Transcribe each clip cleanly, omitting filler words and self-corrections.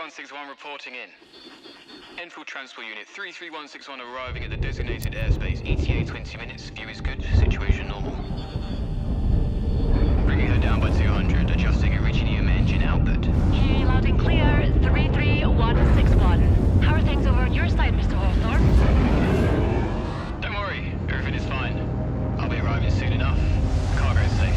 33161 reporting in. Enfield Transport Unit 33161 arriving at the designated airspace. ETA 20 minutes. View is good. Situation normal. Bringing her down by 200. Adjusting Iridium engine output. Okay, loud and clear. 33161. How are things over on your side, Mr. Hawthorne? Don't worry. Everything is fine. I'll be arriving soon enough. Cargo is safe.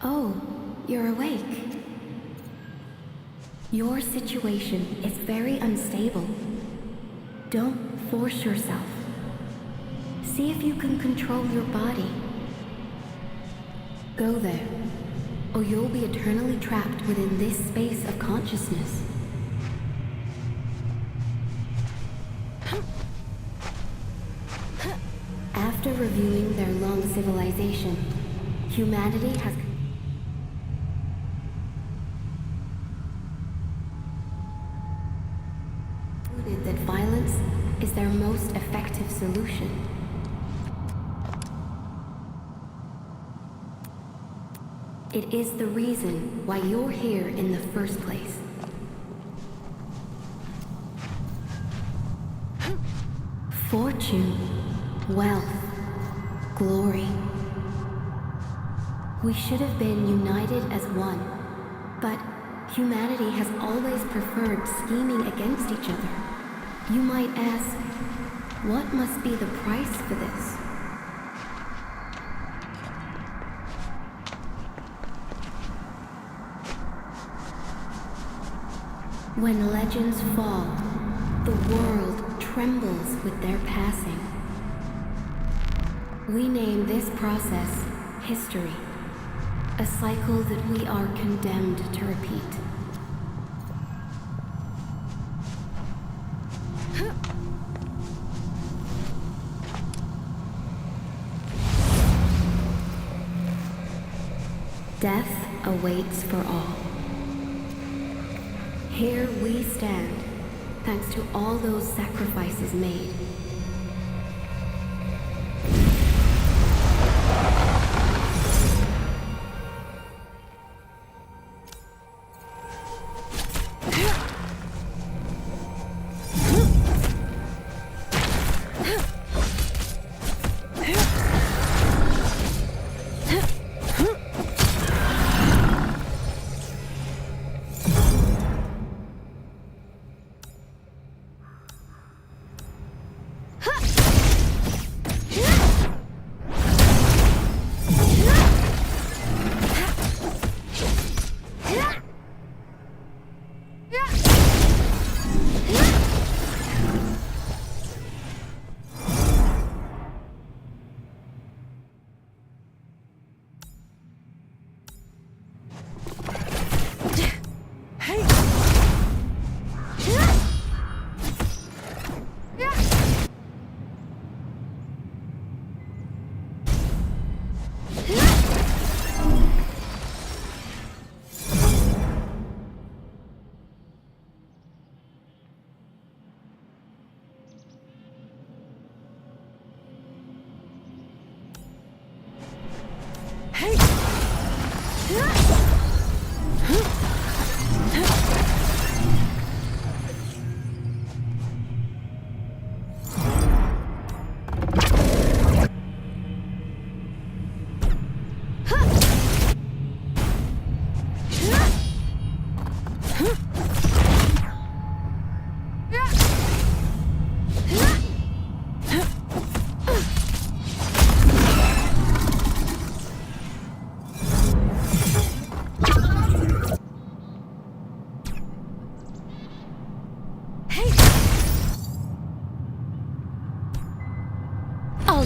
Oh, you're awake. Your situation is very unstable. Don't force yourself. See if you can control your body. Go there, or you'll be eternally trapped within this space of consciousness. After reviewing their long civilization, humanity has concluded that violence is their most effective solution. It is the reason why you're here in the first place. Fortune, wealth, glory. We should have been united as one, but humanity has always preferred scheming against each other. You might ask, what must be the price for this? When legends fall, the world trembles with their passing. We name this process history, a cycle that we are condemned to repeat. Death awaits for all. Here we stand, thanks to all those sacrifices made.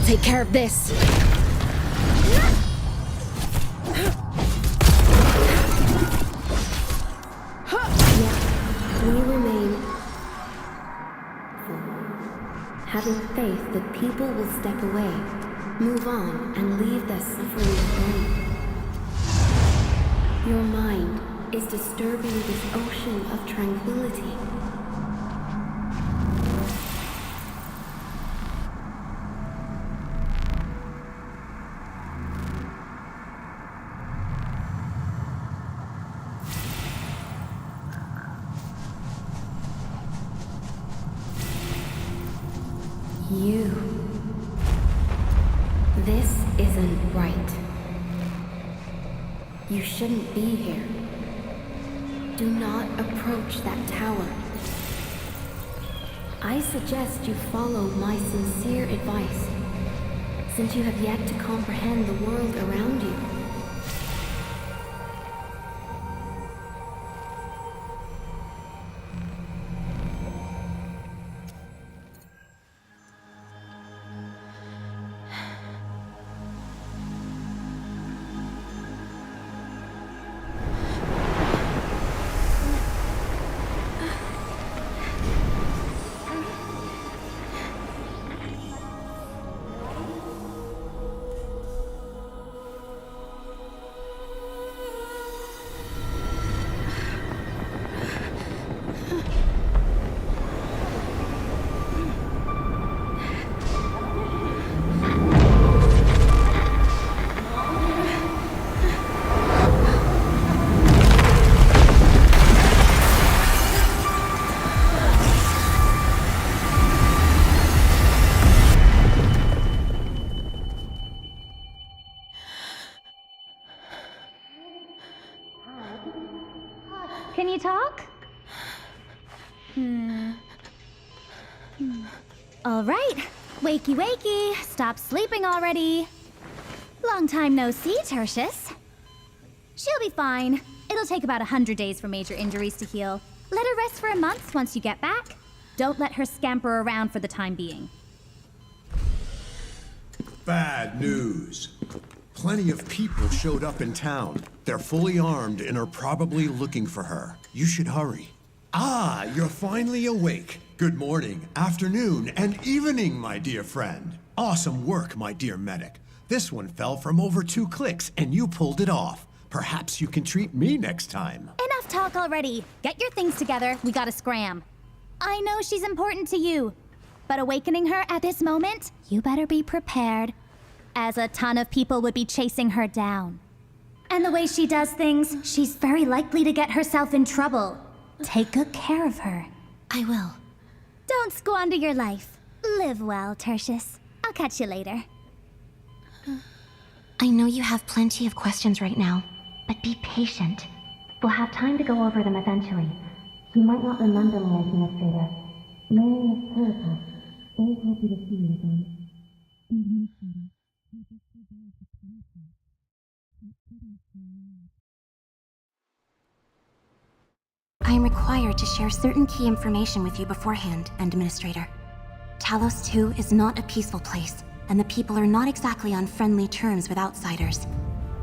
take care of this. Yet, we remain having faith that people will step away, move on, and leave their suffering behind. Your mind is disturbing this ocean of tranquility. This isn't right. You shouldn't be here. Do not approach that tower. I suggest you follow my sincere advice, since you have yet to comprehend the world around you. Can you talk? All right. Wakey, wakey. Stop sleeping already. Long time no see, Tertius. She'll be fine. It'll take about 100 days for major injuries to heal. Let her rest for a month once you get back. Don't let her scamper around for the time being. Bad news. Plenty of people showed up in town. They're fully armed and are probably looking for her. You should hurry. Ah, you're finally awake. Good morning, afternoon, and evening, my dear friend. Awesome work, my dear medic. This one fell from over 2 clicks, and you pulled it off. Perhaps you can treat me next time. Enough talk already. Get your things together. We gotta scram. I know she's important to you, but awakening her at this moment, you better be prepared, as a ton of people would be chasing her down. And the way she does things, she's very likely to get herself in trouble. Take good care of her. I will. Don't squander your life. Live well, Tertius. I'll catch you later. I know you have plenty of questions right now, but be patient. We'll have time to go over them eventually. You might not remember me, Administrator. My name is Teresa. Very happy to see you again. I am required to share certain key information with you beforehand, Administrator. Talos 2 is not a peaceful place, and the people are not exactly on friendly terms with outsiders.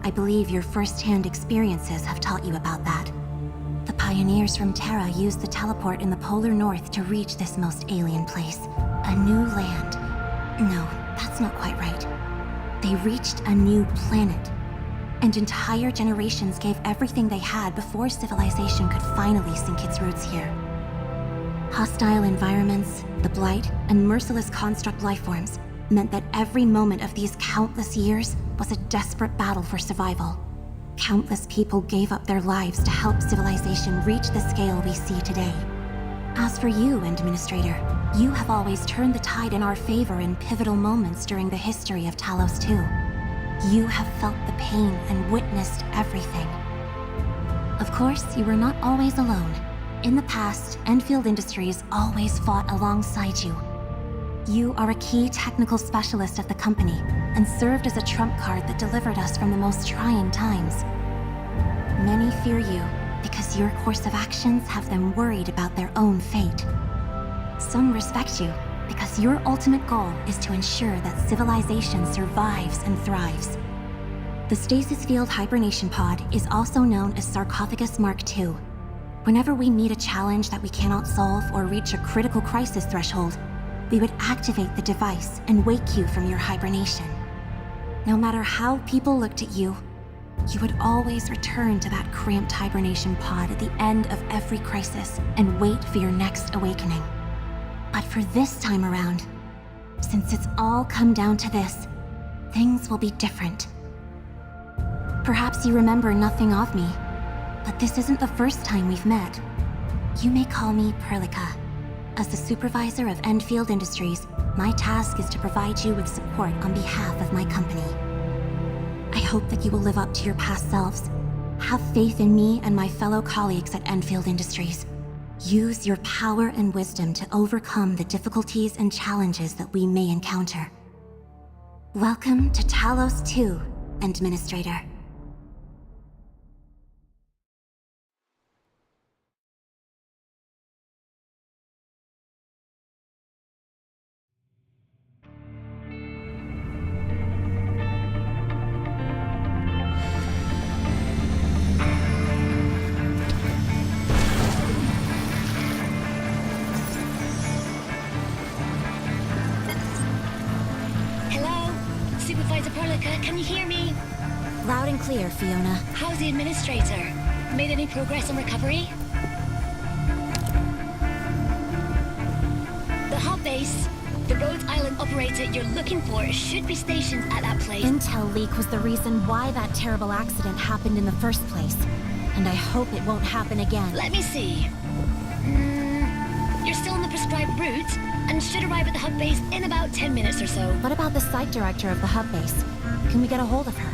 I believe your first-hand experiences have taught you about that. The pioneers from Terra used the teleport in the polar north to reach this most alien place. A new land. No, that's not quite right. They reached a new planet. And entire generations gave everything they had before civilization could finally sink its roots here. Hostile environments, the blight, and merciless construct lifeforms meant that every moment of these countless years was a desperate battle for survival. Countless people gave up their lives to help civilization reach the scale we see today. As for you, Administrator, you have always turned the tide in our favor in pivotal moments during the history of Talos 2. You have felt the pain and witnessed everything. Of course, you were not always alone. In the past, Enfield Industries always fought alongside you. You are a key technical specialist of the company and served as a trump card that delivered us from the most trying times. Many fear you because your course of actions have them worried about their own fate. Some respect you because Perhaps your ultimate goal is to ensure that civilization survives and thrives. The stasis field hibernation pod is also known as Sarcophagus Mark II. Whenever we meet a challenge that we cannot solve or reach a critical crisis threshold, we would activate the device and wake you from your hibernation. No matter how people looked at you, you would always return to that cramped hibernation pod at the end of every crisis and wait for your next awakening. But for this time around, since it's all come down to this, things will be different. Perhaps you remember nothing of me, but this isn't the first time we've met. You may call me Perlica. As the supervisor of Enfield Industries, my task is to provide you with support on behalf of my company. I hope that you will live up to your past selves. Have faith in me and my fellow colleagues at Enfield Industries. Use your power and wisdom to overcome the difficulties and challenges that we may encounter. Welcome to Talos 2, Administrator. Can you hear me? Loud and clear, Fiona. How's the administrator? Made any progress on recovery? The hub base, the Rhode Island operator you're looking for should be stationed at that place. Intel leak was the reason why that terrible accident happened in the first place. And I hope it won't happen again. Let me see. You're still on the prescribed route and should arrive at the hub base in about 10 minutes or so. What about the site director of the hub base? Can we get a hold of her?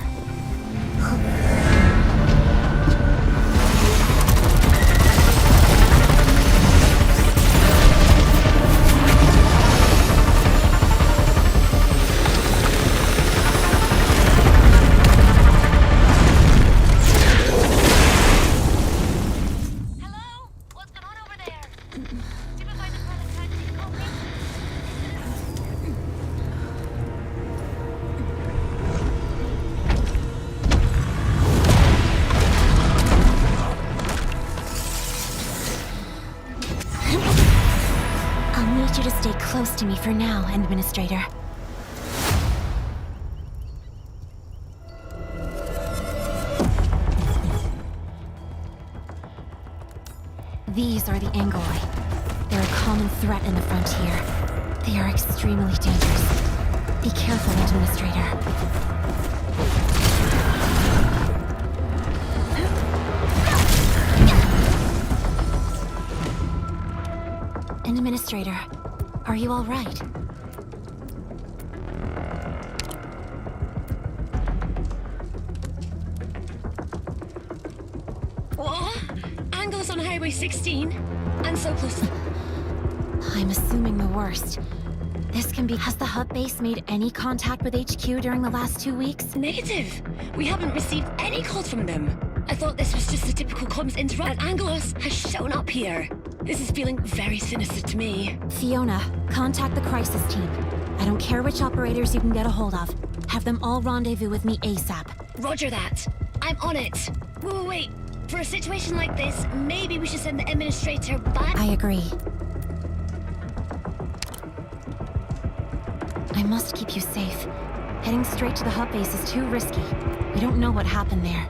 Close to me for now, Administrator. These are the Angoloi. They're a common threat in the frontier. They are extremely dangerous. Be careful, Administrator. Administrator, are you all right? What? Angles on Highway 16? And so close. I'm assuming the worst. This can be... Has the hub base made any contact with HQ during the last 2 weeks? Negative. We haven't received any calls from them. I thought this was just a typical comms interrupt, and Angelos has shown up here. This is feeling very sinister to me. Fiona, contact the crisis team. I don't care which operators you can get a hold of. Have them all rendezvous with me ASAP. Roger that. I'm on it. Wait. For a situation like this, maybe we should send the administrator back? I agree. I must keep you safe. Heading straight to the hub base is too risky. We don't know what happened there.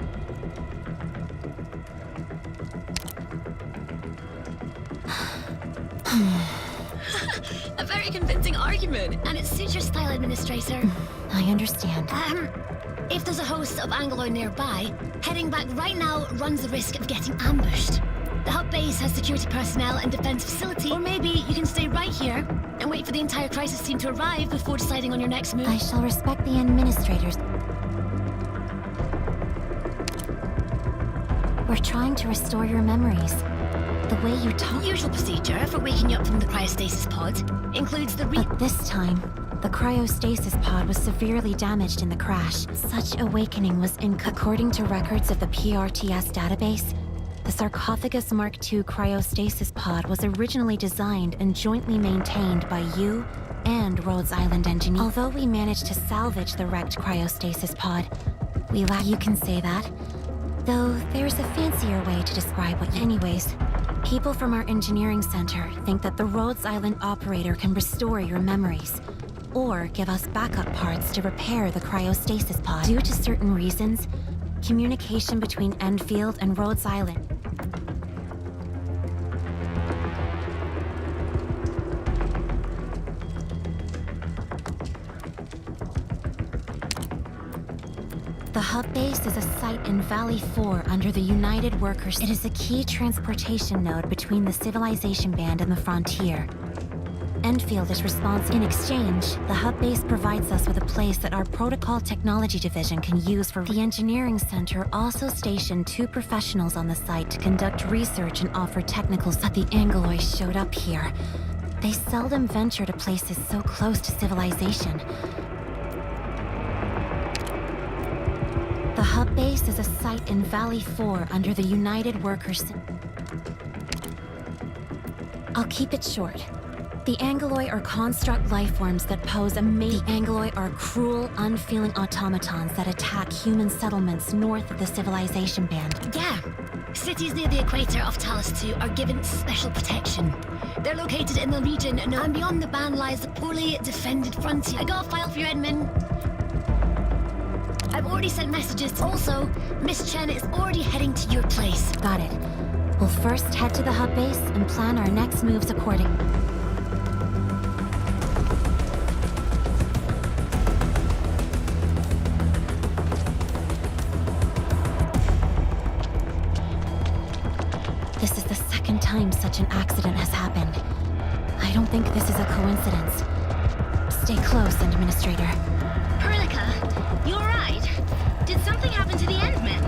A very convincing argument, and it suits your style, Administrator. I understand. If there's a host of Angoloi nearby, heading back right now runs the risk of getting ambushed. The hub base has security personnel and defense facility, or maybe you can stay right here and wait for the entire crisis team to arrive before deciding on your next move. I shall respect the administrators. We're trying to restore your memories. The way you talk... Usual procedure for waking you up from the cryostasis pod includes the But this time, the cryostasis pod was severely damaged in the crash. Such awakening was according to records of the PRTS database, the Sarcophagus Mark II cryostasis pod was originally designed and jointly maintained by you, and Rhodes Island engineer. Although we managed to salvage the wrecked cryostasis pod, we lack— You can say that. Though there's a fancier way to describe what— Anyways, people from our engineering center think that the Rhodes Island operator can restore your memories, or give us backup parts to repair the cryostasis pod. Due to certain reasons, communication between Enfield and Rhodes Island— The hub base is a site in Valley 4 under the United Workers. It is a key transportation node between the civilization band and the frontier. Enfield is responsible. In exchange, the hub base provides us with a place that our Protocol Technology Division can use for— The engineering center also stationed 2 professionals on the site to conduct research and offer technicals. But the Anglois showed up here. They seldom venture to places so close to civilization. The hub base is a site in Valley 4 under the United Workers. I'll keep it short. The Anglois are construct lifeforms that pose a The Anglois are cruel, unfeeling automatons that attack human settlements north of the civilization band. Yeah. Cities near the equator of Talos 2 are given special protection. They're located in the region, and beyond the band lies the poorly defended frontier. I got a file for you, Edmund. I've already sent messages. Also, Miss Chen is already heading to your place. Got it. We'll first head to the hub base and plan our next moves accordingly. This is the second time such an accident has happened. I don't think this is a coincidence. Stay close, Administrator. Perlica, you alright? Did something happen to the Endmen?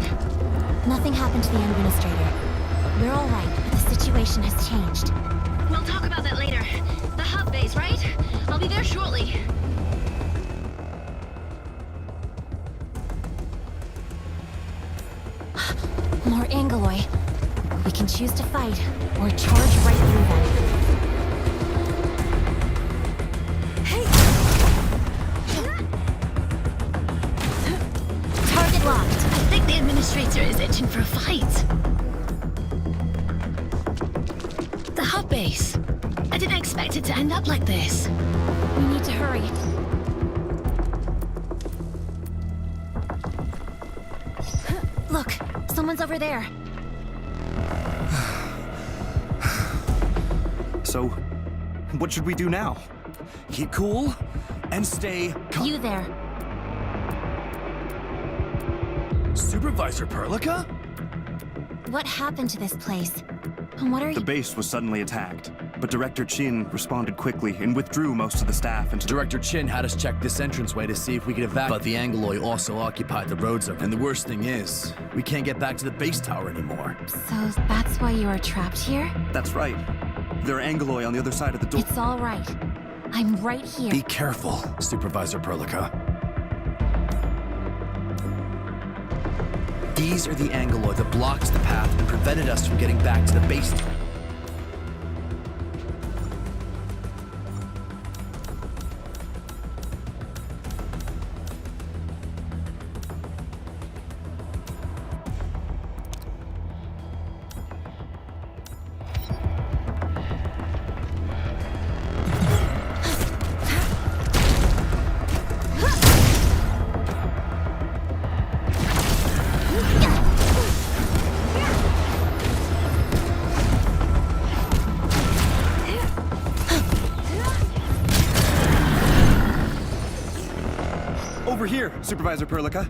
Nothing happened to the Administrator. We're all right, but the situation has changed. We'll talk about that later. The hub base, right? I'll be there shortly. More Anglois. We can choose to fight, or charge right through them. Hey! Target locked. I think the Administrator is itching for a fight. The hub base. I didn't expect it to end up like this. We need to hurry. Look, someone's over there. So, what should we do now? Keep cool and stay calm. You there. Supervisor Perlica? What happened to this place? And what are The you— base was suddenly attacked, but Director Chin responded quickly and withdrew most of the staff into— Director Chin had us check this entranceway to see if we could evacuate, but the Anglois also occupied the roads up. And the worst thing is, we can't get back to the base tower anymore. So that's why you are trapped here? That's right. There are Anglois on the other side of the door. It's all right. I'm right here. Be careful, Supervisor Perlica. These are the Anglois that blocked the path and prevented us from getting back to the base. Over here, Supervisor Perlica.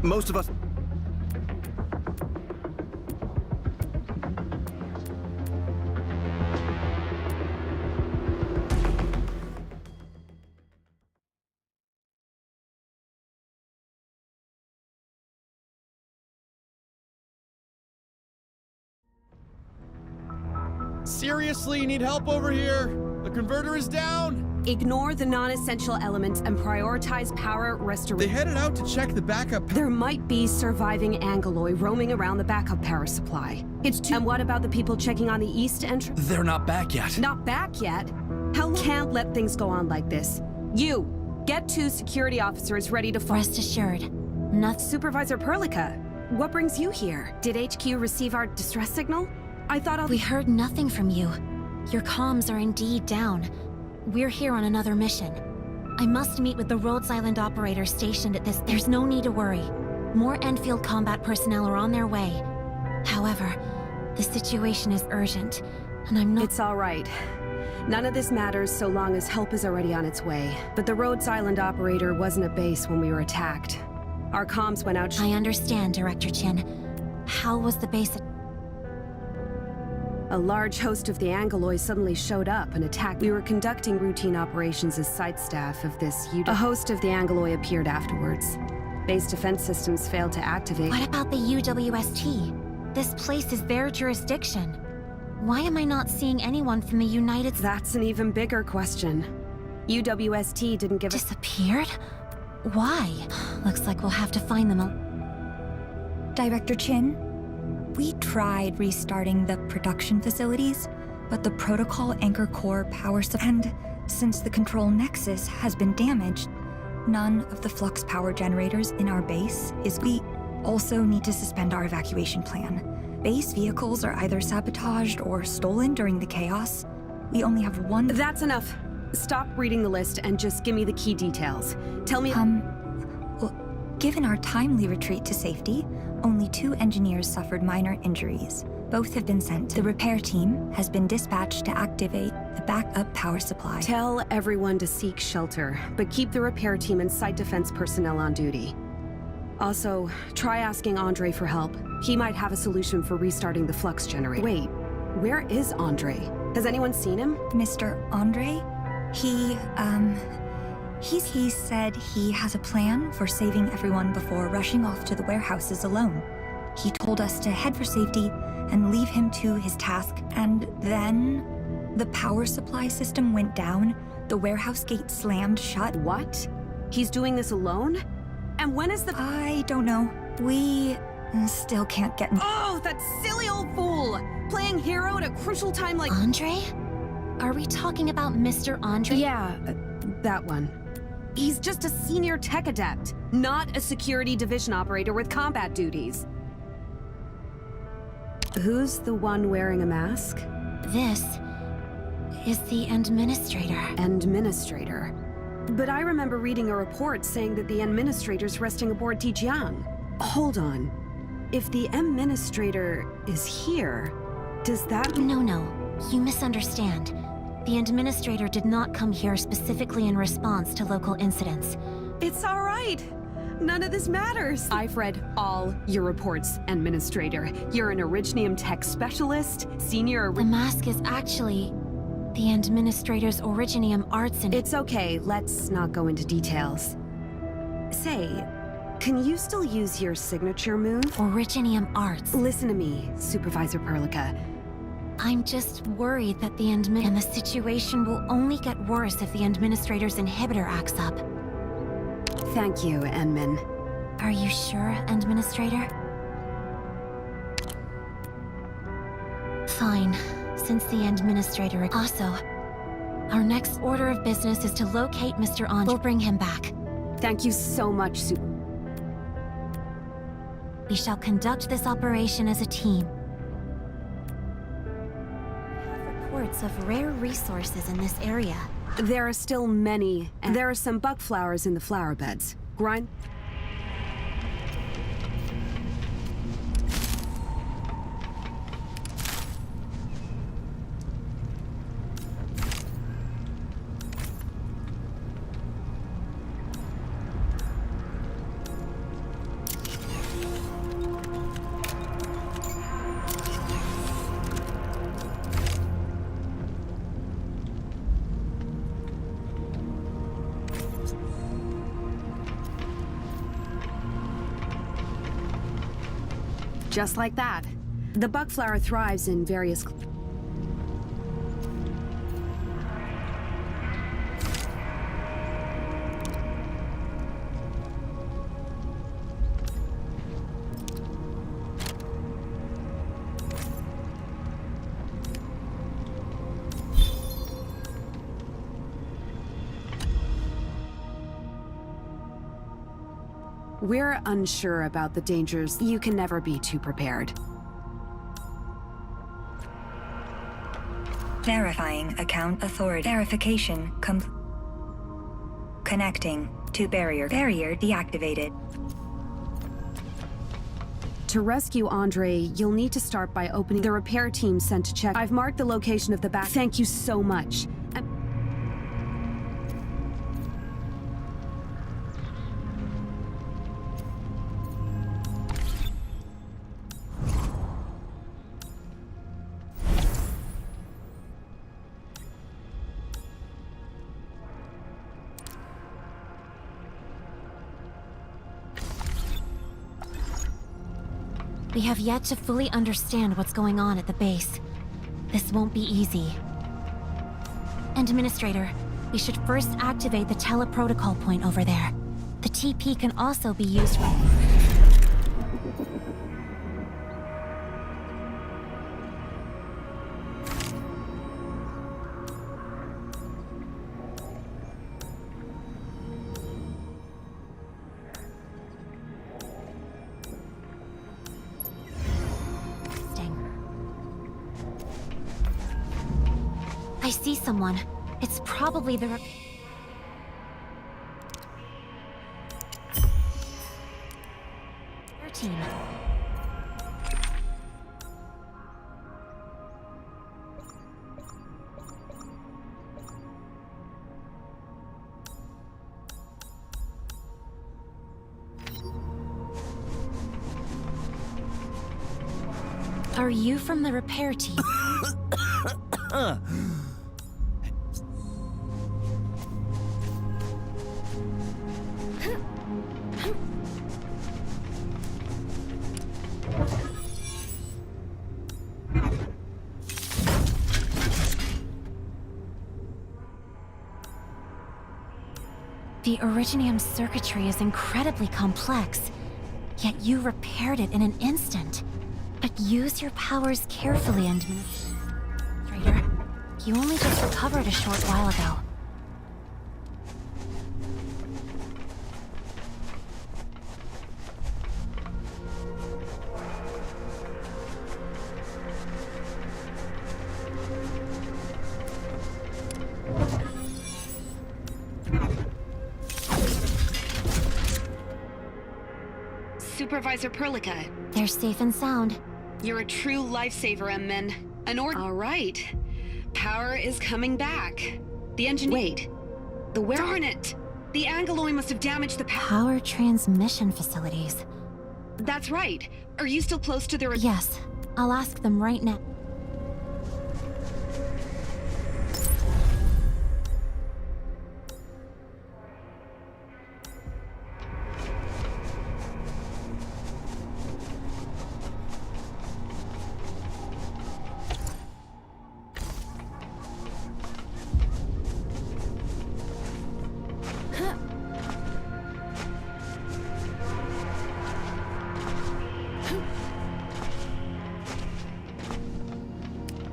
Most of us— Seriously, you need help over here? The converter is down! Ignore the non-essential elements and prioritize power They restoration. headed out to check the backup. There might be surviving Anglois roaming around the backup power supply. It's too— And what about the people checking on the east entrance? They're not back yet. Not back yet? How long? Can't let things go on like this. You, get 2 security officers ready to Rest assured, nothing. Supervisor Perlica, what brings you here? Did HQ receive our distress signal? I thought We heard nothing from you. Your comms are indeed down. We're here on another mission. I must meet with the Rhodes Island operator stationed at this. There's no need to worry. More Enfield combat personnel are on their way. However, the situation is urgent, and I'm not. It's all right. None of this matters so long as help is already on its way. But the Rhodes Island operator wasn't at base when we were attacked. Our comms went out. I understand, Director Chin. How was the base? A large host of the Angoloi suddenly showed up and attacked. We were conducting routine operations as site staff of this A host of the Angoloi appeared afterwards. Base defense systems failed to activate. What about the UWST? This place is their jurisdiction. Why am I not seeing anyone from the United States? That's an even bigger question. UWST didn't give us. Disappeared? Why? Looks like we'll have to find them. Director Chin, we tried restarting the production facilities, but the protocol anchor core power and since the control nexus has been damaged, none of the flux power generators in our base is. We also need to suspend our evacuation plan. Base vehicles are either sabotaged or stolen during the chaos. We only have one. That's enough. Stop reading the list and just give me the key details. Tell me. Well, given our timely retreat to safety, only 2 engineers suffered minor injuries. Both have been sent. The repair team has been dispatched to activate the backup power supply. Tell everyone to seek shelter, but keep the repair team and site defense personnel on duty. Also, try asking Andre for help. He might have a solution for restarting the flux generator. Wait, where is Andre? Has anyone seen him? Mr. Andre? He said he has a plan for saving everyone before rushing off to the warehouses alone. He told us to head for safety and leave him to his task, and then the power supply system went down, the warehouse gate slammed shut. What? He's doing this alone? And when is the— I don't know. We still can't get— Oh, that silly old fool! Playing hero at a crucial time like— Andre? Are we talking about Mr. Andre? Yeah, that one. He's just a senior tech adept, not a security division operator with combat duties. Who's the one wearing a mask? This is the Administrator. Administrator? But I remember reading a report saying that the Administrator's resting aboard Tijiang. Hold on. If the Administrator is here, does that— No, you misunderstand. The Administrator did not come here specifically in response to local incidents. It's all right. None of this matters. I've read all your reports, Administrator. You're an Originium tech specialist, senior— The mask is actually the Administrator's Originium arts and— It's okay, let's not go into details. Say, can you still use your signature move? Originium arts. Listen to me, Supervisor Perlica. I'm just worried that and the situation will only get worse if the Administrator's inhibitor acts up. Thank you, Enmin. Are you sure, Administrator? Fine, since the Administrator— Also, our next order of business is to locate Mr. Andre. We'll bring him back. Thank you so much, We shall conduct this operation as a team. Reports of rare resources in this area. There are still many, and there are some bug flowers in the flower beds. Grind. Just like that. The bug flower thrives in various— We're unsure about the dangers. You can never be too prepared. Verifying account authority. Verification connecting to barrier. Barrier deactivated. To rescue Andre, you'll need to start by opening the repair team sent to check. I've marked the location of the back. Thank you so much. We have yet to fully understand what's going on at the base. This won't be easy. Administrator, we should first activate the teleprotocol point over there. The TP can also be used for... I see someone. It's probably the team. Are you from the repair team? The Originium circuitry is incredibly complex, yet you repaired it in an instant. But use your powers carefully, Administrator. You only just recovered a short while ago. Supervisor Perlica. They're safe and sound. You're a true lifesaver, Min. All right. Power is coming back. The engine... Wait. Darn it! The Angeloy must have damaged the power transmission facilities. That's right. Are you still close to their... Yes. I'll ask them right now.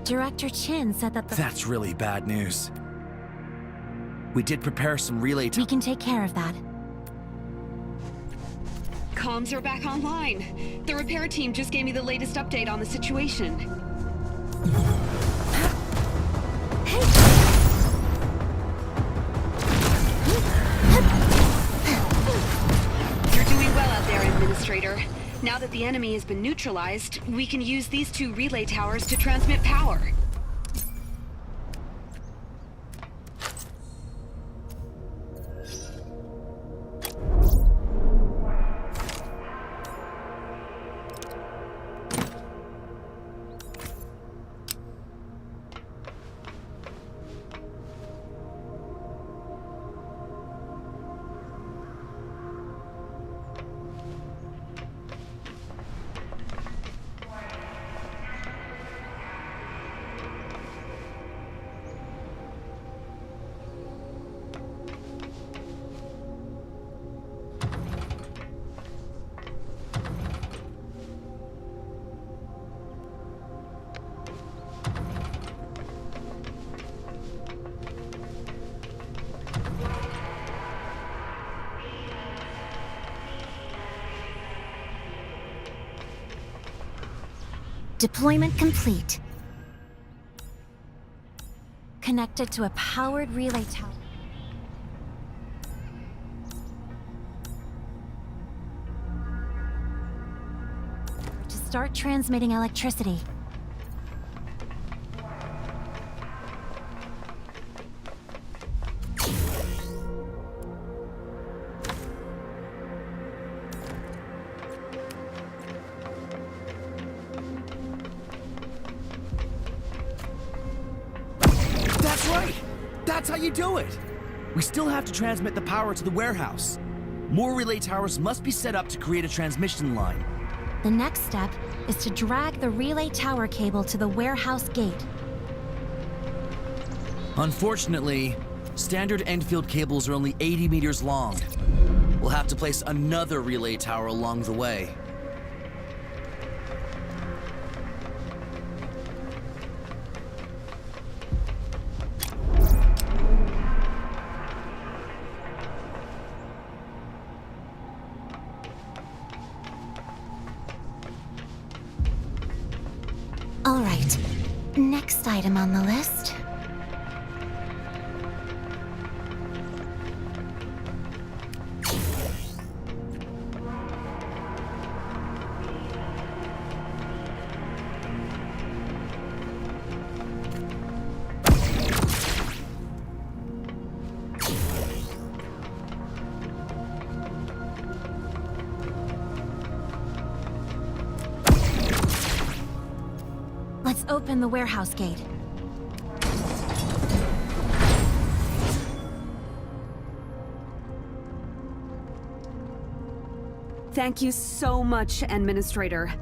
Director Chin said that That's really bad news. We did prepare some relay... We can take care of that. Comms are back online. The repair team just gave me the latest update on the situation. You're doing well out there, Administrator. Now that the enemy has been neutralized, we can use these two relay towers to transmit power. Deployment complete. Connected to a powered relay tower. To start transmitting electricity. That's how you do it! We still have to transmit the power to the warehouse. More relay towers must be set up to create a transmission line. The next step is to drag the relay tower cable to the warehouse gate. Unfortunately, standard Enfield cables are only 80 meters long. We'll have to place another relay tower along the way. All right, next item on the list. Let's open the warehouse gate. Thank you so much, Administrator.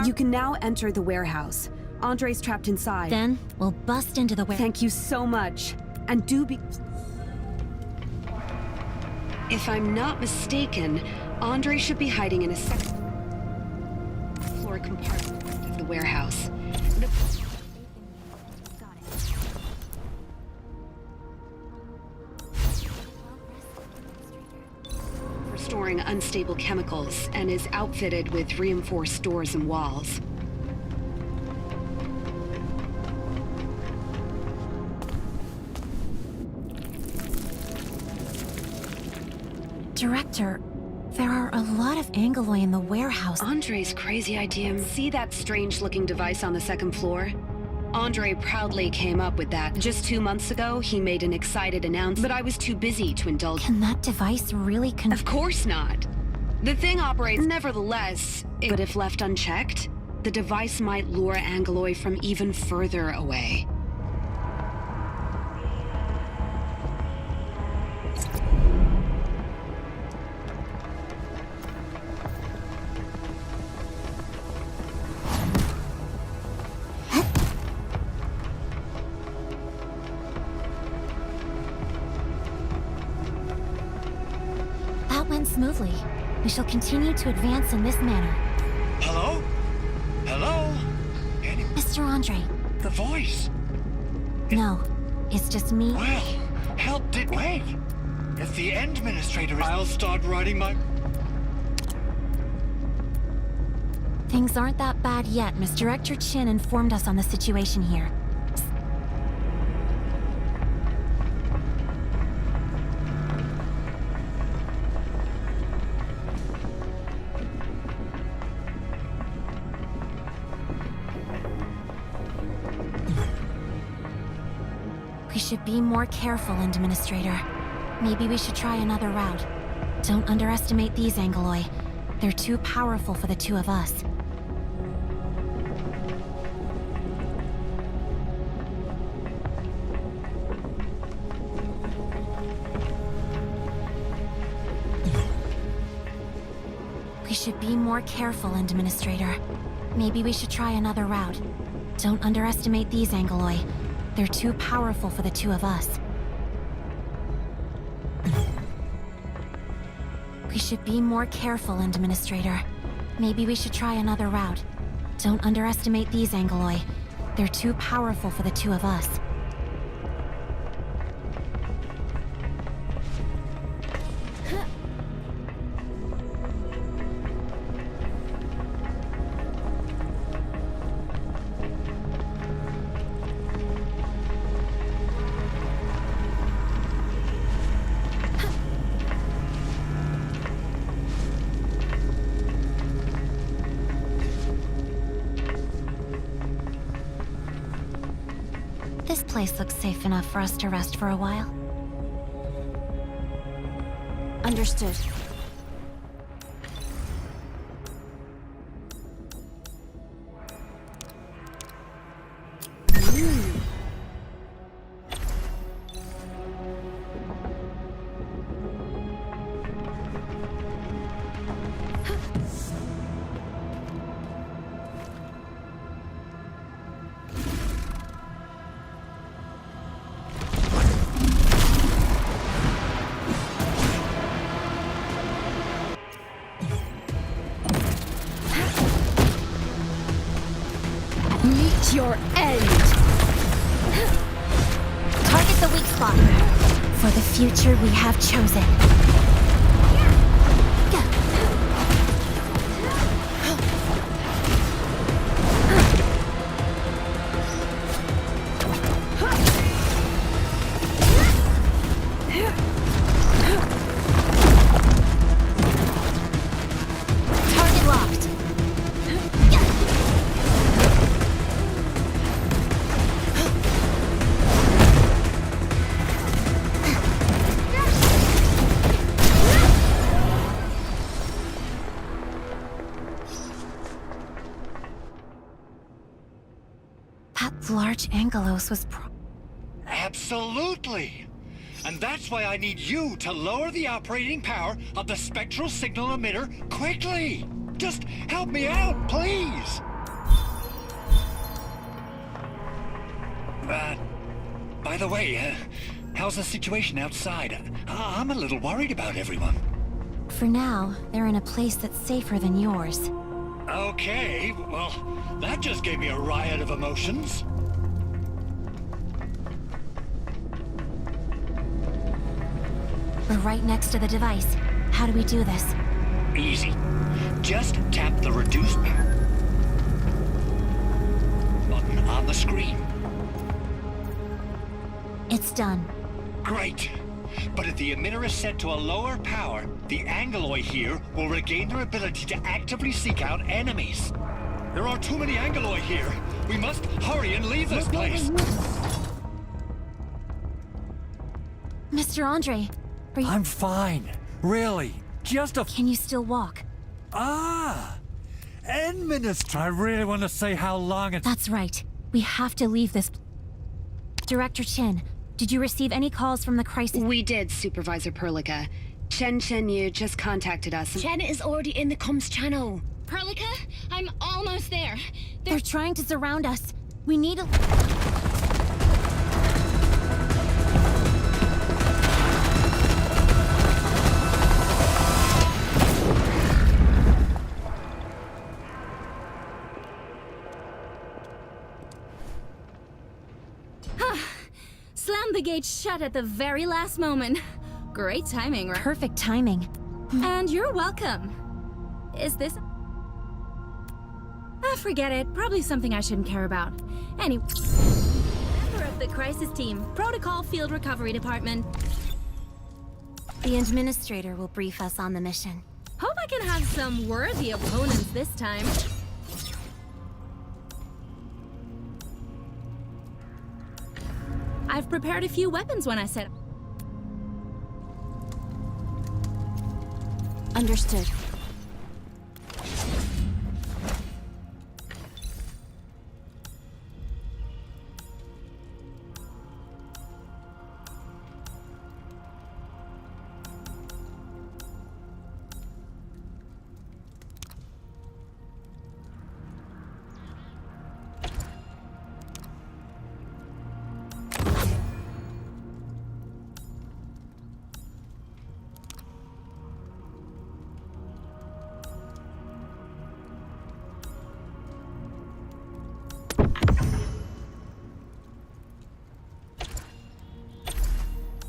You can now enter the warehouse. Andre's trapped inside. Then we'll bust into the warehouse. Thank you so much. And do be... If I'm not mistaken, Andre should be hiding in a second floor compartment of the warehouse. For storing unstable chemicals and is outfitted with reinforced doors and walls. Director, there are a lot of Angoloi in the warehouse. Andre's crazy idea. See that strange-looking device on the second floor? Andre proudly came up with that. Just 2 months ago, he made an excited announcement, but I was too busy to indulge. Can that device really Of course not. The thing operates nevertheless, but if left unchecked, the device might lure Angoloi from even further away. Smoothly. We shall continue to advance in this manner. Hello? Hello? Mr. Andre. The voice. No, it's just me. Well, help did wait. If the Administrator, I'll start writing my... Things aren't that bad yet. Mr. Director Chin informed us on the situation here. We should be more careful, Administrator. Maybe we should try another route. Don't underestimate these Angoloi. They're too powerful for the two of us. We should be more careful, Administrator. Maybe we should try another route. Don't underestimate these Angoloi. They're too powerful for the two of us. We should be more careful, Administrator. Maybe we should try another route. Don't underestimate these Angoloi. They're too powerful for the two of us. This place looks safe enough for us to rest for a while. Understood. Meet your end! Target the weak spot. For the future we have chosen. Target locked. That large Angelos was Absolutely! And that's why I need you to lower the operating power of the spectral signal emitter quickly! Just help me out, please! By the way, how's the situation outside? I'm a little worried about everyone. For now, they're in a place that's safer than yours. Okay, well, that just gave me a riot of emotions. We're right next to the device. How do we do this? Easy. Just tap the reduce power button on the screen. It's done. Great. But if the emitter is set to a lower power, the Angeloi here will regain their ability to actively seek out enemies. There are too many Angeloi here. We must hurry and leave this place. Mr. Andre, are you... I'm fine. Really. Just a... Can you still walk? Administrator, I really want to say how long it... That's right. We have to leave this... Director Chin, did you receive any calls from the crisis... We did, Supervisor Perlica. Chen Yu just contacted us. Chen is already in the comms channel. Perlica, I'm almost there. They're trying to surround us. We need a... Slammed the gate shut at the very last moment. Great timing, right? Perfect timing. And you're welcome. Is this... forget it. Probably something I shouldn't care about. Anyway... Member of the crisis team. Protocol Field Recovery Department. The Administrator will brief us on the mission. Hope I can have some worthy opponents this time. I've prepared a few weapons when I said... Understood.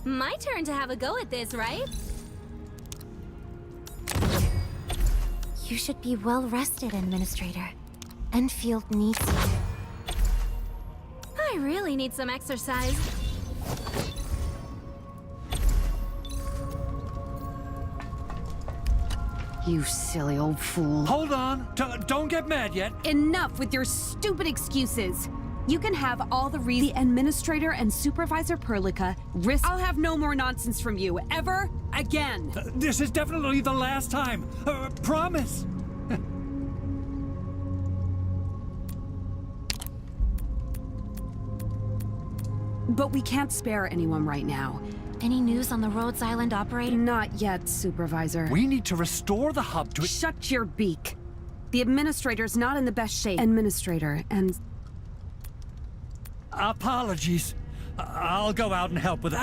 My turn to have a go at this, right? You should be well rested, Administrator. Enfield needs you. I really need some exercise. You silly old fool. Hold on. Don't get mad yet. Enough with your stupid excuses. You can have all the reason. The Administrator and Supervisor Perlica risk. I'll have no more nonsense from you, ever again. This is definitely the last time. Promise. But we can't spare anyone right now. Any news on the Rhodes Island operator? Not yet, Supervisor. We need to restore the hub to... Shut your beak. The Administrator's not in the best shape. Administrator and... Apologies. I'll go out and help with...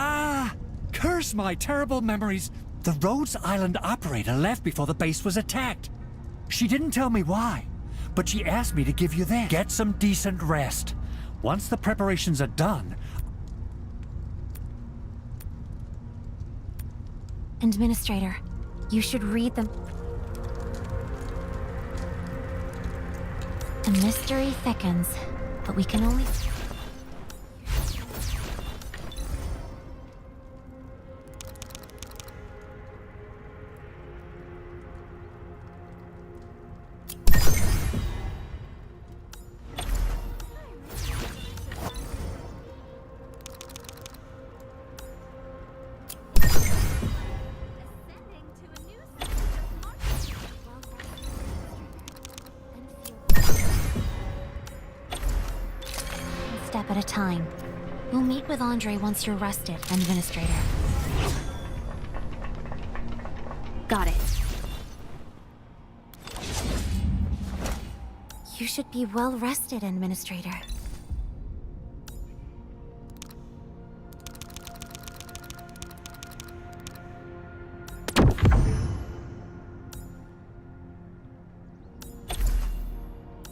Curse my terrible memories. The Rhodes Island operator left before the base was attacked. She didn't tell me why, but she asked me to give you this. Get some decent rest. Once the preparations are done... Administrator, you should read them. The mystery thickens, but we can only... step at a time. We'll meet with Andre once you're rested, Administrator. Got it. You should be well rested, Administrator.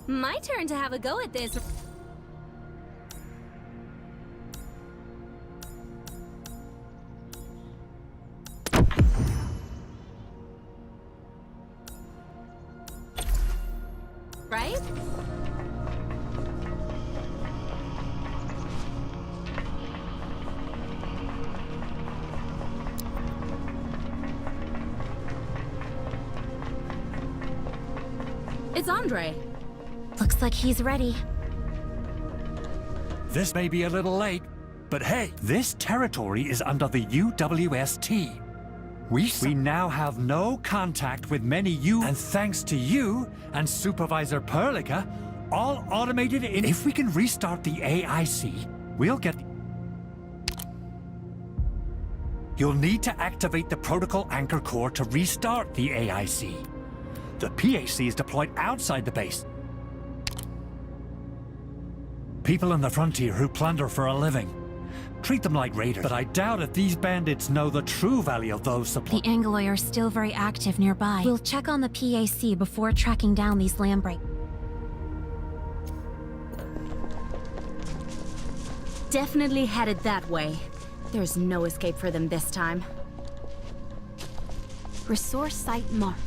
My turn to have a go at this. Right? It's Andre. Looks like he's ready. This may be a little late, but hey, this territory is under the UWST. We now have no contact with many and thanks to you and Supervisor Perlica, all automated in... If we can restart the AIC, we'll get... You'll need to activate the Protocol Anchor Core to restart the AIC. The PAC is deployed outside the base. People on the frontier who plunder for a living. Treat them like raiders, but I doubt if these bandits know the true value of those supplies. The Angloy are still very active nearby. We'll check on the PAC before tracking down these land break. Definitely headed that way. There's no escape for them this time. Resource site marked.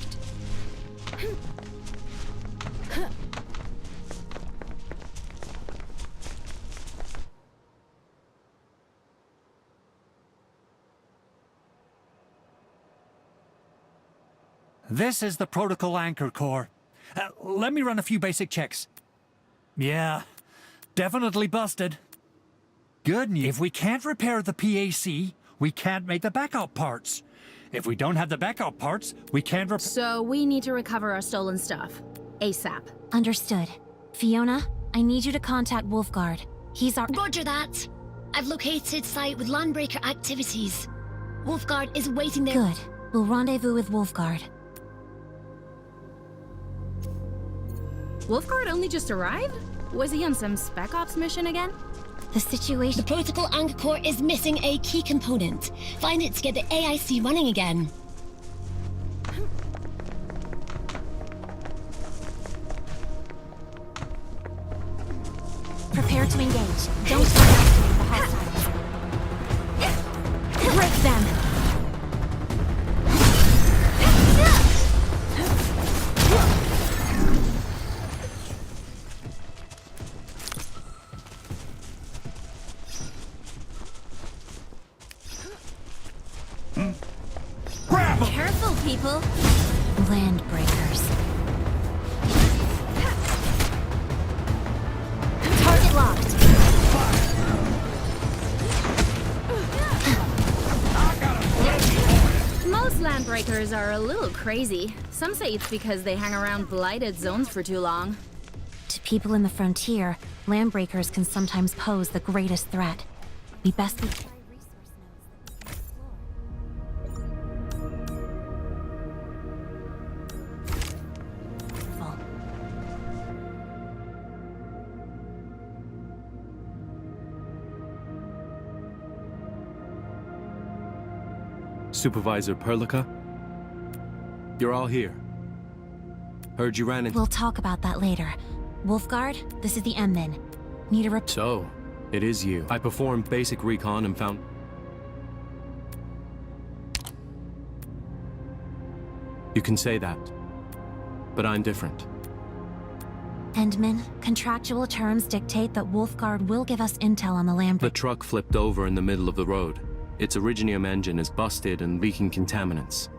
This is the Protocol Anchor Core. Let me run a few basic checks. Yeah, definitely busted. Good news. If we can't repair the PAC, we can't make the backup parts. If we don't have the backup parts, we can't So we need to recover our stolen stuff. ASAP. Understood. Fiona, I need you to contact Ulfgaard. He's our... Roger that. I've located site with landbreaker activities. Ulfgaard is waiting there. Good. We'll rendezvous with Ulfgaard. Ulfgaard only just arrived? Was he on some Spec Ops mission again? The situation... The Protocol Anchor Core is missing a key component. Find it to get the AIC running again. Prepare to engage. Don't underestimate the hostiles. Break them! Careful, people! Landbreakers. Target locked. Landbreakers are a little crazy. Some say it's because they hang around blighted zones for too long. To people in the frontier, landbreakers can sometimes pose the greatest threat. We best be... Supervisor Perlica? You're all here. Heard you ran into... We'll talk about that later. Wolfguard, this is the Min. Need a So, it is you. I performed basic recon and found... You can say that. But I'm different. Min, contractual terms dictate that Wolfguard will give us intel on the Landbreaker. The truck flipped over in the middle of the road. Its Originium engine is busted and leaking contaminants.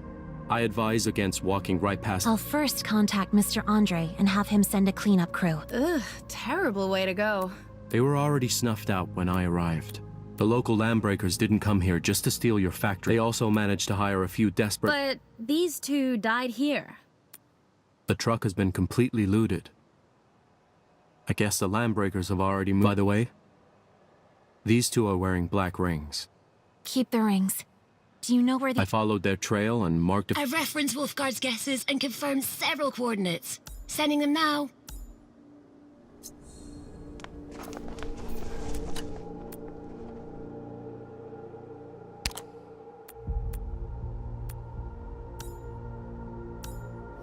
I advise against walking right past... I'll first contact Mr. Andre and have him send a cleanup crew. Ugh, terrible way to go. They were already snuffed out when I arrived. The local Landbreakers didn't come here just to steal your factory. They also managed to hire a few desperate... But these two died here. The truck has been completely looted. I guess the Landbreakers have already moved. By the way, these two are wearing black rings. Keep the rings. Do you know where I followed their trail and marked a... I've referenced Wolfguard's guesses and confirmed several coordinates. Sending them now.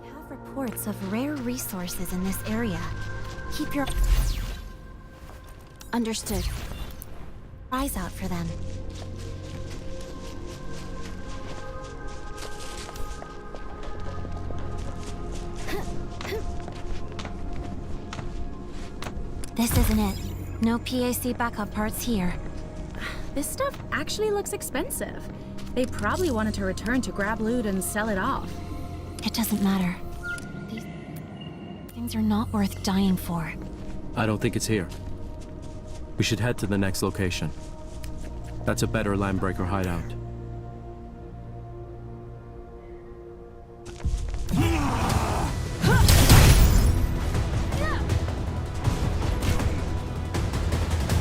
We have reports of rare resources in this area. Keep your... Understood. Eyes out for them. This isn't it. No PAC backup parts here. This stuff actually looks expensive. They probably wanted to return to grab loot and sell it off. It doesn't matter. These things are not worth dying for. I don't think it's here. We should head to the next location. That's a better Landbreaker hideout.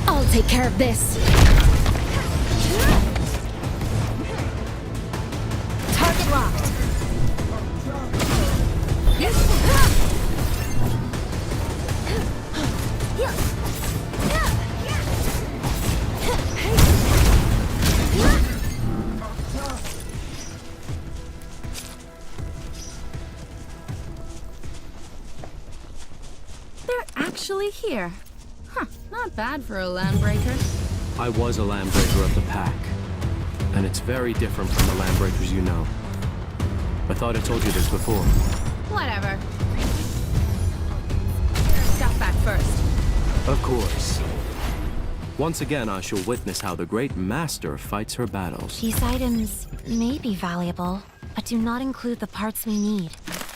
I'll take care of this. Target locked. They're actually here. Huh, not bad for a Landbreaker. I was a Landbreaker of the pack, and it's very different from the Landbreakers you know. I thought I told you this before. Whatever. Stuff back first. Of course. Once again, I shall witness how the great master fights her battles. These items may be valuable, but do not include the parts we need.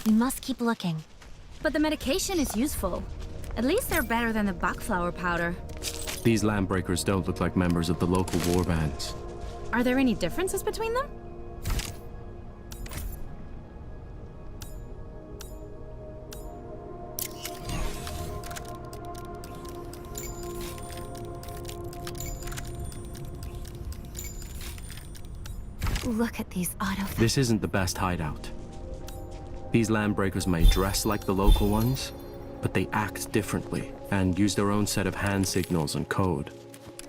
We must keep looking. But the medication is useful. At least they're better than the buckflower powder. These Landbreakers don't look like members of the local war bands. Are there any differences between them? Look at these auto... This isn't the best hideout. These Landbreakers may dress like the local ones, but they act differently and use their own set of hand signals and code.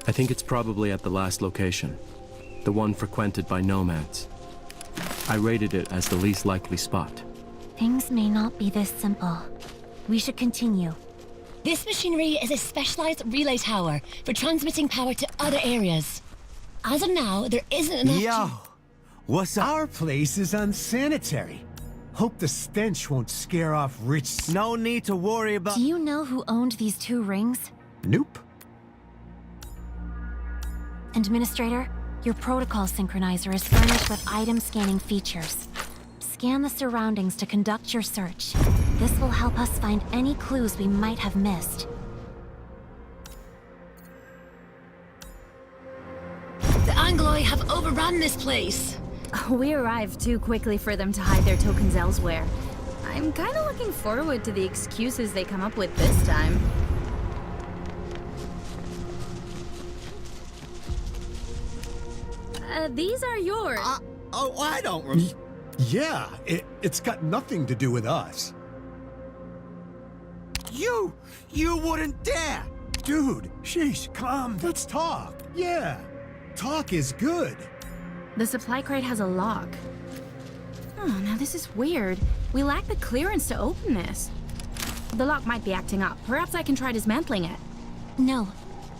I think it's probably at the last location, the one frequented by nomads. I rated it as the least likely spot. Things may not be this simple. We should continue. This machinery is a specialized relay tower for transmitting power to other areas. As of now, there isn't enough Yo! What's up? Our place is unsanitary. Hope the stench won't scare off rich... No need to worry about... Do you know who owned these 2 rings? Nope. Administrator, your protocol synchronizer is furnished with item scanning features. Scan the surroundings to conduct your search. This will help us find any clues we might have missed. The Angloy have overrun this place. We arrived too quickly for them to hide their tokens elsewhere. I'm kinda looking forward to the excuses they come up with this time. These are yours. I don't Yeah, it's got nothing to do with us. You wouldn't dare! Dude, sheesh, come, let's talk. Yeah, talk is good. The supply crate has a lock. Oh, now this is weird. We lack the clearance to open this. The lock might be acting up. Perhaps I can try dismantling it. No,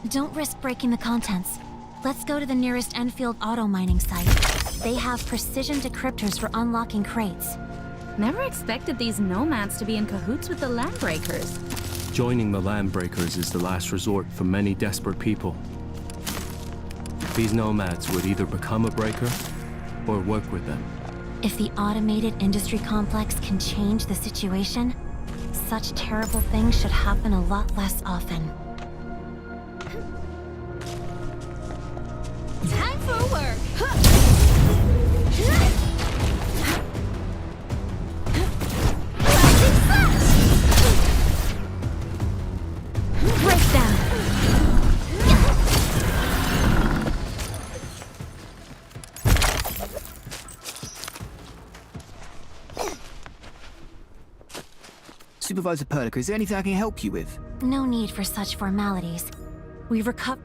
don't risk breaking the contents. Let's go to the nearest Enfield auto mining site. They have precision decryptors for unlocking crates. Never expected these nomads to be in cahoots with the Landbreakers. Joining the Landbreakers is the last resort for many desperate people. These nomads would either become a breaker or work with them. If the automated industry complex can change the situation, such terrible things should happen a lot less often. Time for work! Breakdown! Supervisor Perlica, is there anything I can help you with? No need for such formalities. We've recovered.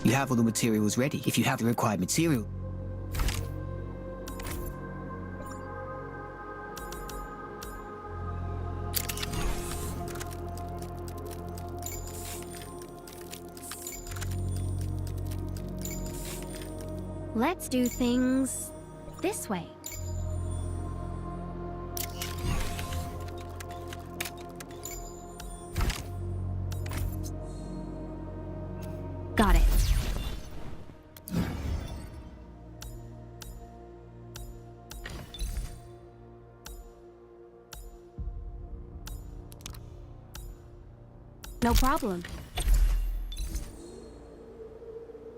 You have all the materials ready, if you have the required material. Let's do things this way. Got it. No problem.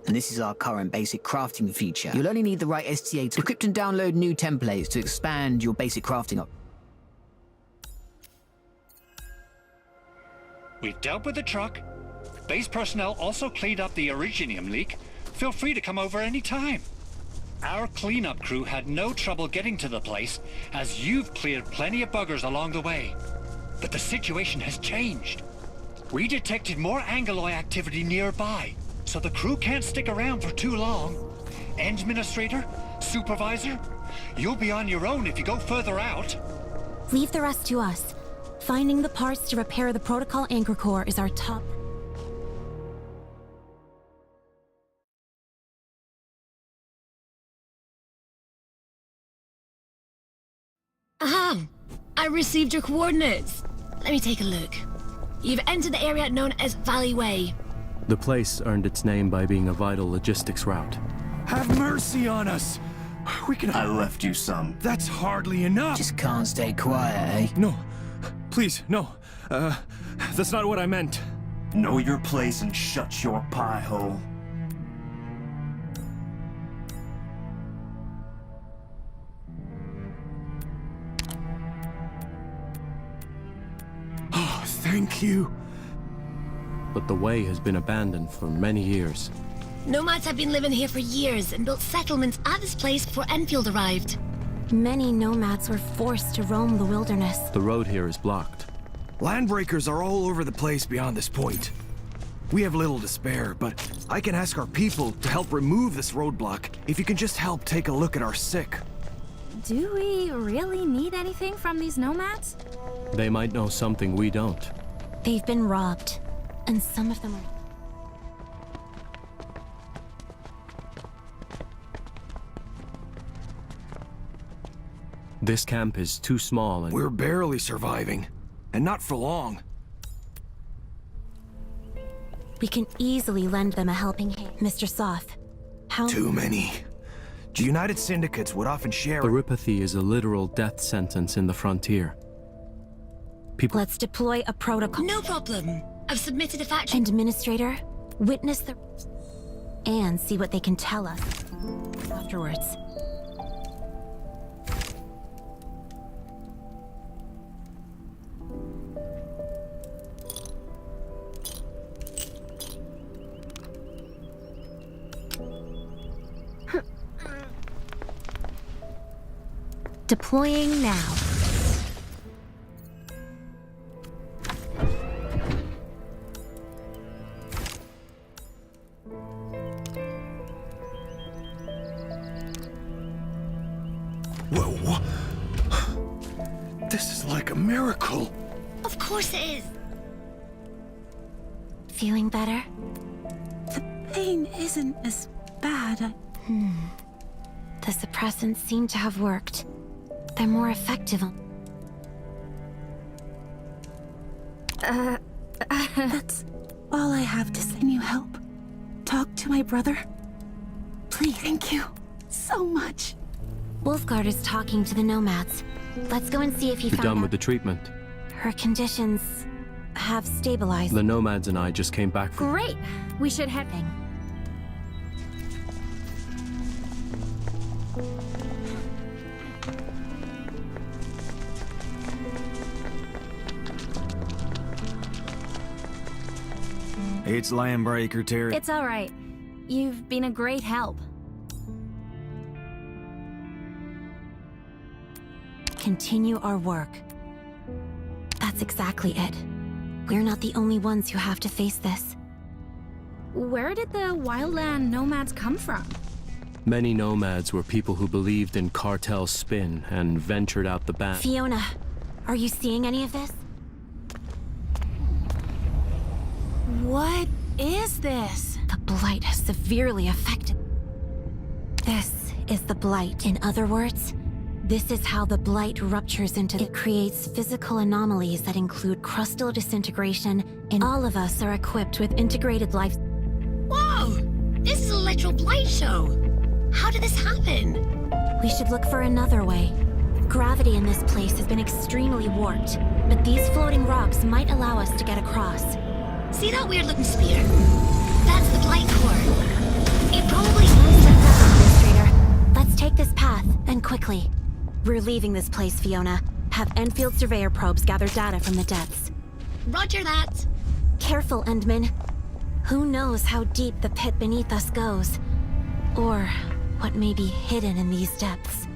And this is our current basic crafting feature. You'll only need the right STA to equip and download new templates to expand your basic crafting up. We've dealt with the truck. Base personnel also cleaned up the Originium leak. Feel free to come over any time. Our cleanup crew had no trouble getting to the place, as you've cleared plenty of buggers along the way. But the situation has changed. We detected more Angeloi activity nearby, so the crew can't stick around for too long. Administrator, supervisor, you'll be on your own if you go further out. Leave the rest to us. Finding the parts to repair the Protocol Anchor Core is our top. Aha! I received your coordinates. Let me take a look. You've entered the area known as Valley Way. The place earned its name by being a vital logistics route. Have mercy on us! We can... I left you some. That's hardly enough! Just can't stay quiet, eh? No. Please, no. That's not what I meant. Know your place and shut your pie hole. Oh, thank you. But the way has been abandoned for many years. Nomads have been living here for years and built settlements at this place before Enfield arrived. Many nomads were forced to roam the wilderness. The road here is blocked. Landbreakers are all over the place beyond this point. We have little to spare, but I can ask our people to help remove this roadblock if you can just help take a look at our sick. Do we really need anything from these nomads? They might know something we don't. They've been robbed, and some of them are... This camp is too small and... We're barely surviving, and not for long. We can easily lend them a helping hand. Mr. Soth, how... Too many. United syndicates would often share... Peripathy is a literal death sentence in the frontier. People... Let's deploy a protocol. No problem. I've submitted a faction... Administrator, witness the... and see what they can tell us afterwards. Deploying now. Whoa. This is like a miracle. Of course it is. Feeling better? The pain isn't as bad. The suppressants seem to have worked. They're more effective. That's all I have to say. Can you help? Talk to my brother? Please. Thank you so much. Ulfgard is talking to the nomads. Let's go and see if he You're found done out. with the treatment. Her conditions have stabilized. The nomads and I just came back from... Great! We should head... It's Landbreaker territory. It's all right. You've been a great help. Continue our work. That's exactly it. We're not the only ones who have to face this. Where did the wildland nomads come from? Many nomads were people who believed in cartel spin and ventured out the back. Fiona, are you seeing any of this? What is this? The Blight has severely affected... This is the Blight. In other words, this is how the Blight ruptures into... It creates physical anomalies that include crustal disintegration, and all of us are equipped with integrated life... Whoa! This is a literal Blight show! How did this happen? We should look for another way. Gravity in this place has been extremely warped, but these floating rocks might allow us to get across. See that weird-looking spear? That's the Blight core. It probably... Administrator, let's take this path, and quickly. We're leaving this place, Fiona. Have Enfield surveyor probes gather data from the depths. Roger that. Careful, Endman. Who knows how deep the pit beneath us goes? Or what may be hidden in these depths.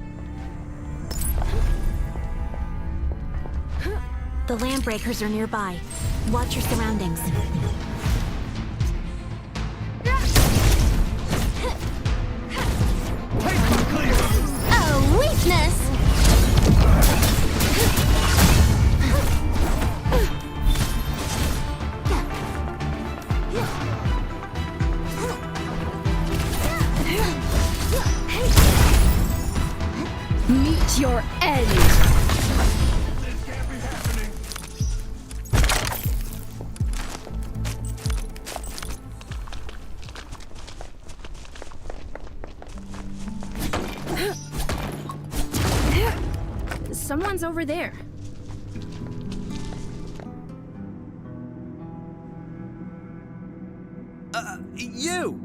The Landbreakers are nearby. Watch your surroundings. Oh, weakness! Meet your end! one's over there. You!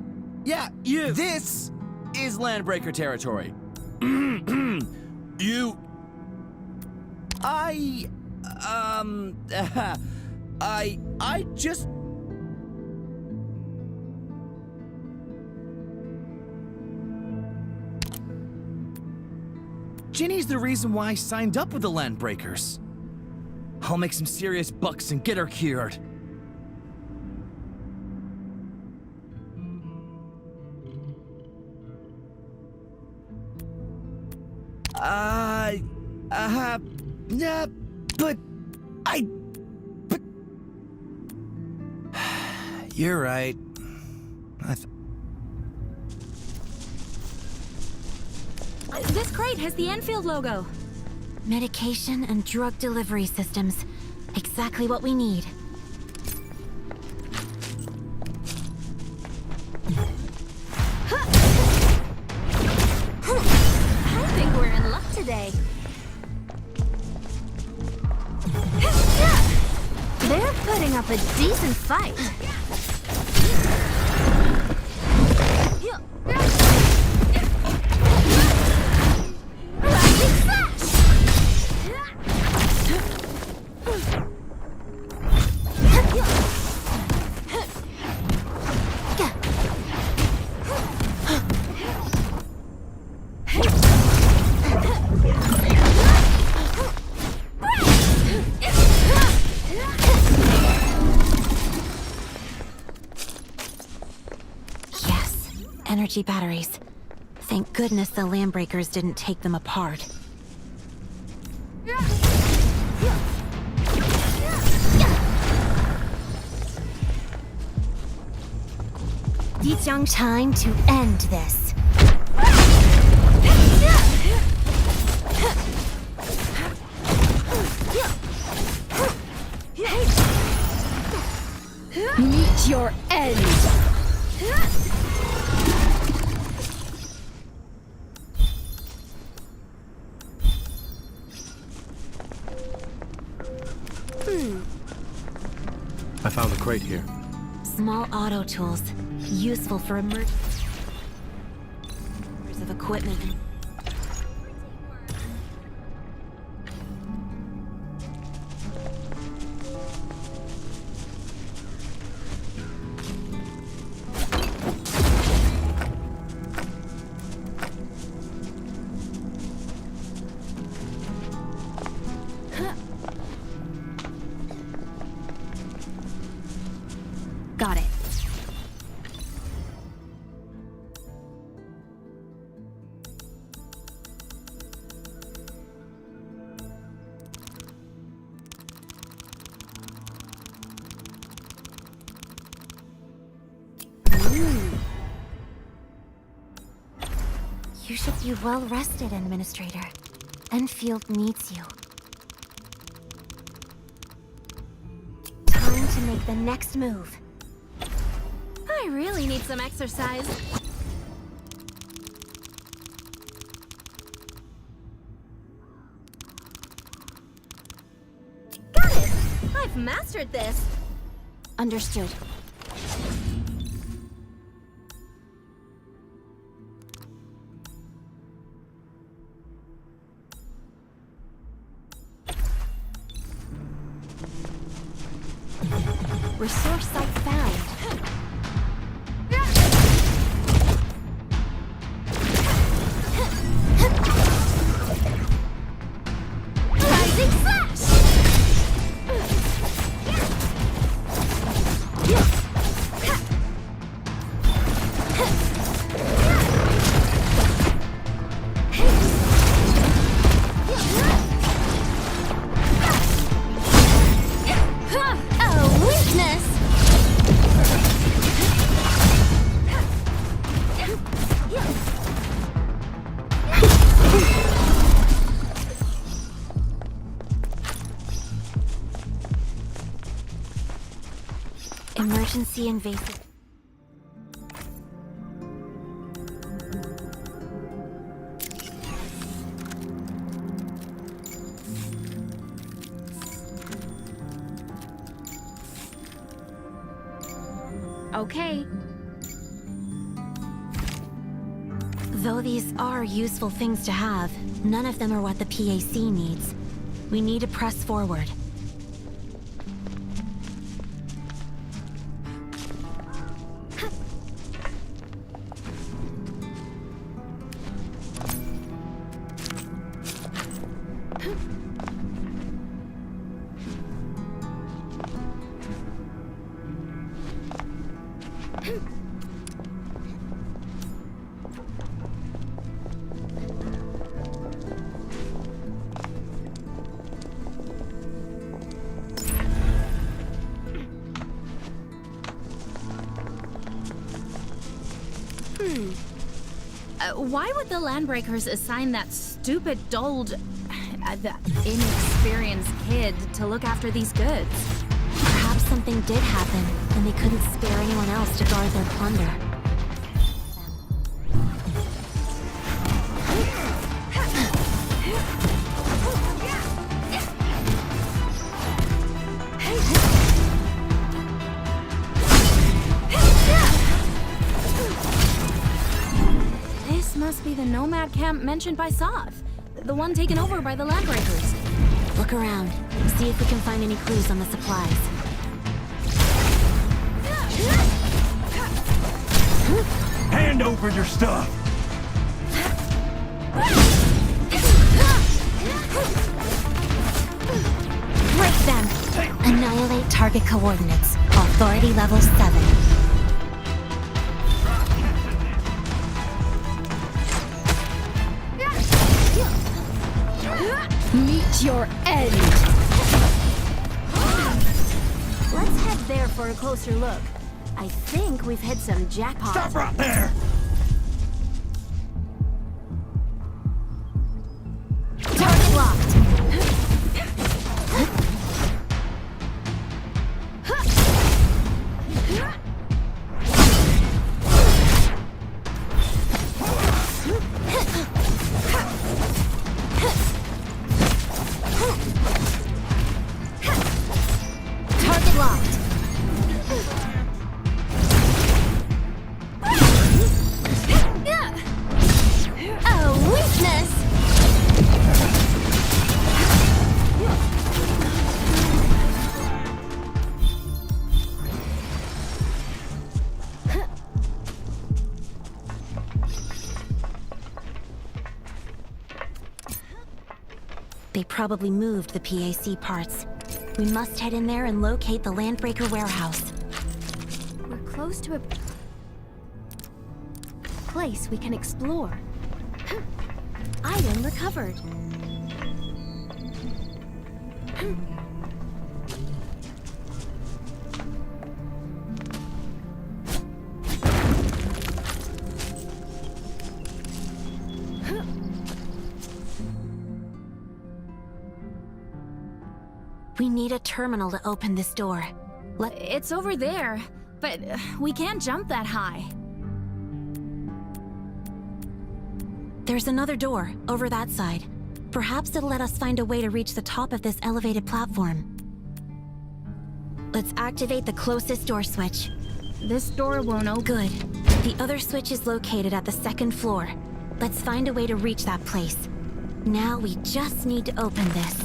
Yeah, you! This is Landbreaker territory. You... I just... Ginny's the reason why I signed up with the Landbreakers. I'll make some serious bucks and get her cured. But you're right. This crate has the Enfield logo. Medication and drug delivery systems. Exactly what we need. I think we're in luck today. They're putting up a decent fight. Energy batteries. Thank goodness the Landbreakers didn't take them apart. Time to end this. Meet your end. I found a crate here. Small auto tools, useful for emergency of equipment. Got it. You should be well rested, Administrator. Enfield needs you. Time to make the next move. I really need some exercise. Got it! I've mastered this. Understood. Resource site found. Rising flash! A weakness! Emergency invasive. Okay. Though these are useful things to have, none of them are what the PAC needs. We need to press forward. Why would the Landbreakers assign that stupid, dulled, that inexperienced kid to look after these goods? Perhaps something did happen, and they couldn't spare anyone else to guard their plunder. Must be the nomad camp mentioned by Soth, the one taken over by the Landbreakers. Look around, see if we can find any clues on the supplies. Hand over your stuff! Break them! Annihilate target coordinates. Authority level 7. Meet your end! Let's head there for a closer look. I think we've hit some jackpot. Stop right there! Target locked! They probably moved the PAC parts. We must head in there and locate the Landbreaker warehouse. We're close to a place we can explore. Item recovered. We need a terminal to open this door. It's over there, but we can't jump that high. There's another door, over that side. Perhaps it'll let us find a way to reach the top of this elevated platform. Let's activate the closest door switch. This door won't open. Good. The other switch is located at the second floor. Let's find a way to reach that place. Now we just need to open this.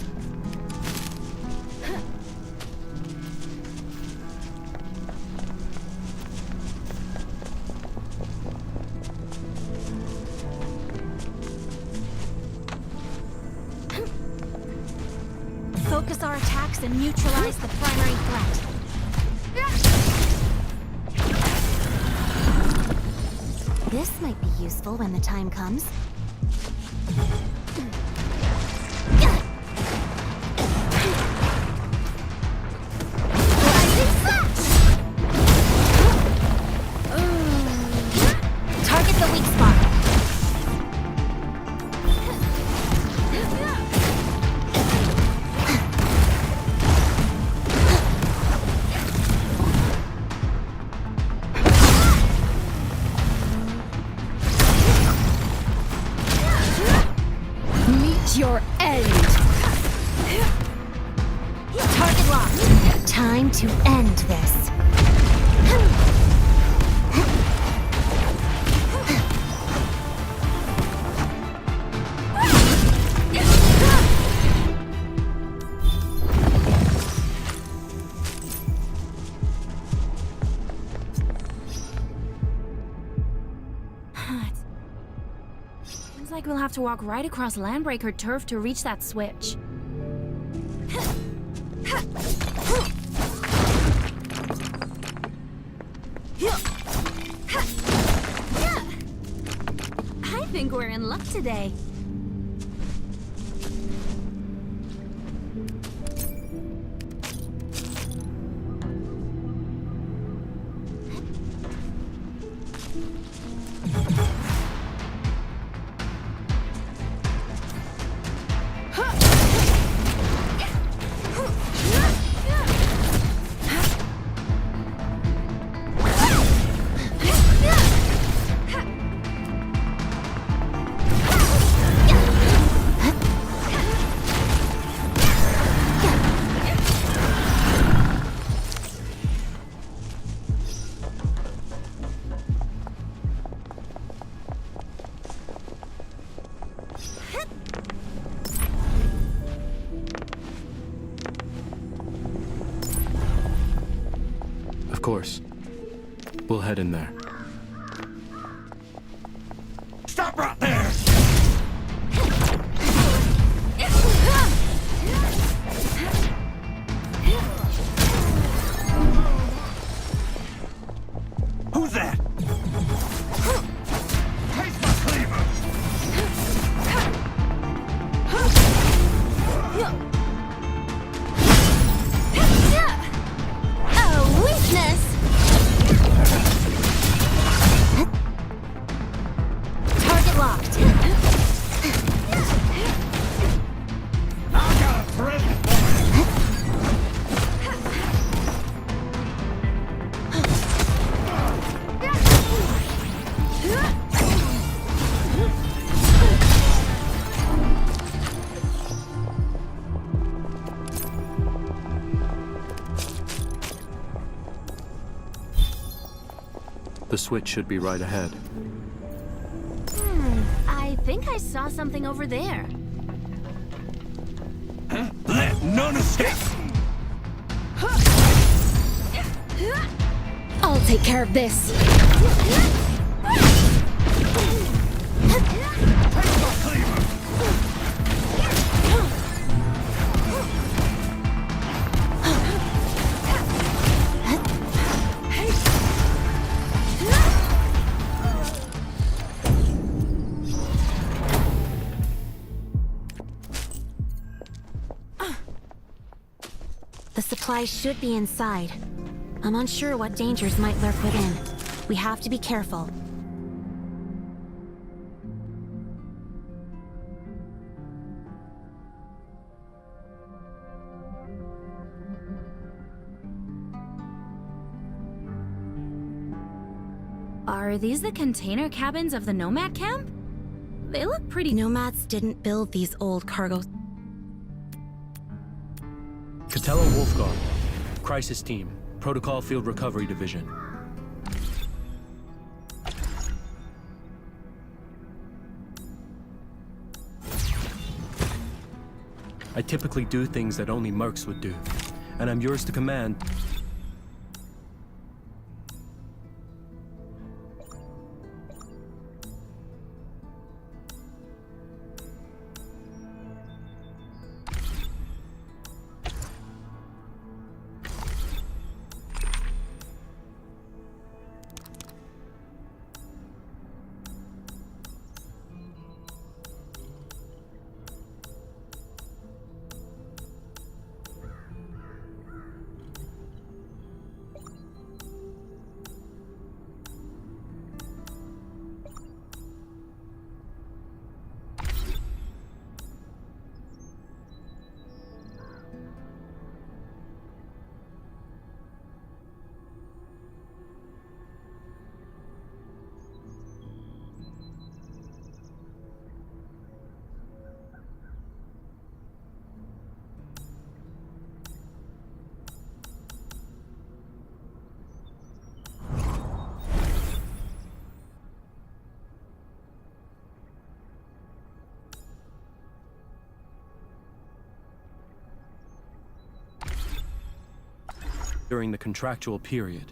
Focus our attacks and neutralize the primary threat. This might be useful when the time comes. Target the weak spot. Your end. Target locked. Time to end this. like we'll have to walk right across Landbreaker turf to reach that switch. I think we're in luck today. Of course. We'll head in there. Stop right there! Who's that? Taste my cleaver! Oh, weakness! Target locked. I got a present for you! The switch should be right ahead. I think I saw something over there. Let none escape! I'll take care of this. The supplies should be inside. I'm unsure what dangers might lurk within. We have to be careful. Are these the container cabins of the Nomad camp? They look pretty... Nomads didn't build these old cargo... Catello Wolfguard. Crisis Team. Protocol Field Recovery Division. I typically do things that only mercs would do, and I'm yours to command. During the contractual period,